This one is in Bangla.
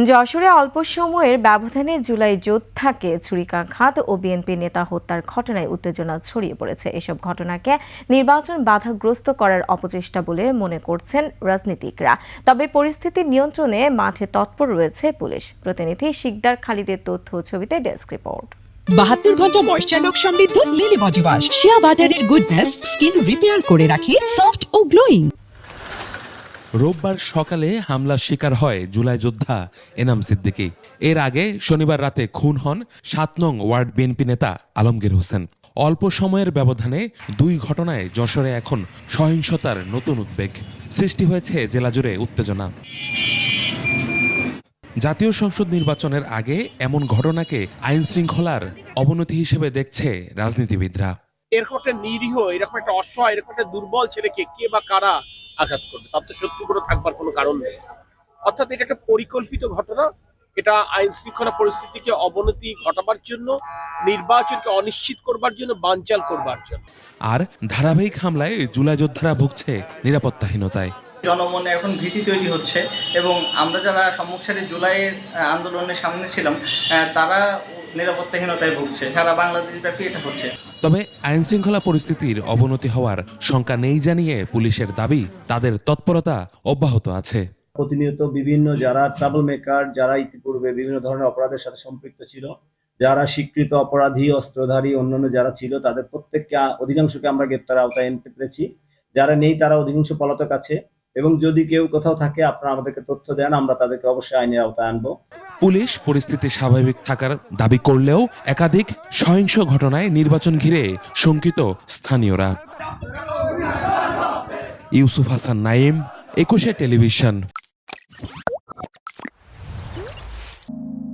যশোরে অল্প সময়ের ব্যবধানে জুলাই যোদ্ধাকে ছুরিকাঘাত ও বিএনপি নেতা হত্যার ঘটনায় উত্তেজনা ছড়িয়ে পড়েছে। এসব ঘটনাকে নির্বাচন বাধাগ্রস্ত করার অপচেষ্টা বলে মনে করছেন রাজনীতিকরা। তবে পরিস্থিতি নিয়ন্ত্রণে মাঠে তৎপর রয়েছে পুলিশ। প্রতিনিধি শিকদার খালিদের তথ্য ছবিতে ডেস্ক রিপোর্ট। 72 ঘন্টা ময়েশ্চার লক সমৃদ্ধ লিলি বডি ওয়াশ শিয়া বাটারের গুডনেস স্কিন রিপেয়ার করে রাখে সফট ও গ্লোয়িং। রোববার সকালে হামলার শিকার হয় জুলাই যোদ্ধা এনাম সিদ্দিকী। এর আগে শনিবার রাতে খুন হন ৭ নং ওয়ার্ড বিএনপি নেতা আলমগীর হোসেন। অল্প সময়ের ব্যবধানে দুই ঘটনায় যশোরে এখন সহিংসতার নতুন উদ্বেগ সৃষ্টি হয়েছে, জেলা জুড়ে উত্তেজনা। জাতীয় সংসদ নির্বাচনের আগে এমন ঘটনাকে আইন শৃঙ্খলার অবনতি হিসেবে দেখছে রাজনীতিবিদরা। এরকম একটা নিরীহ, এরকম একটা অসহায়, এরকম একটা দুর্বল ছেলেকে কে বা কারা আঘাত করবে, তার তো শত্রু করে থাকবার কোনো কারণ নেই। অর্থাৎ এটা একটা পরিকল্পিত ঘটনা। এটা আইন শৃঙ্খলা পরিস্থিতিকে অবনতি ঘটাবার জন্য, নির্বাচনকে অনিশ্চিত করবার জন্য, বানচাল করবার জন্য। আর ধারাবাহিক হামলায় জুলাই যোদ্ধারা ভুগছে নিরাপত্তাহীনতায়। জনমনে এখন ভীতি তৈরি হচ্ছে এবং আমরা যারা সম্মুখ সারি জুলাইয়ের আন্দোলনের সামনে ছিলাম তারা নিরাপত্তাহীনতায় ভুগছে। সারা বাংলাদেশ ব্যাপী এটা হচ্ছে। তবে আইন শৃঙ্খলা পরিস্থিতির অবনতি হওয়ার শঙ্কা নেই জানিয়ে পুলিশের দাবি, তাদের তৎপরতা অব্যাহত আছে। প্রতিনিয়ত বিভিন্ন যারা ট্রাবল মেকার, যারা ইতিপূর্বে বিভিন্ন ধরনের অপরাধের সাথে সম্পৃক্ত ছিল, যারা স্বীকৃত অপরাধী, অস্ত্রধারী, অন্যান্য যারা ছিল, তাদের প্রত্যেককে অধিকাংশকে আমরা গ্রেপ্তার আওতায় আনতে পেরেছি। যারা নেই তারা অধিকাংশ পলাতক আছে এবং যদি কেউ কোথাও থাকে আপনারা আমাদেরকে তথ্য দেন, আমরা তাদেরকে অবশ্যই আইনের আওতায় আনবো। পুলিশ পরিস্থিতি স্বাভাবিক থাকার দাবি করলেও একাধিক সহিংস ঘটনায় নির্বাচন ঘিরে শঙ্কিত স্থানীয়রা। ইউসুফ হাসান নাইম, 21 টেলিভিশন।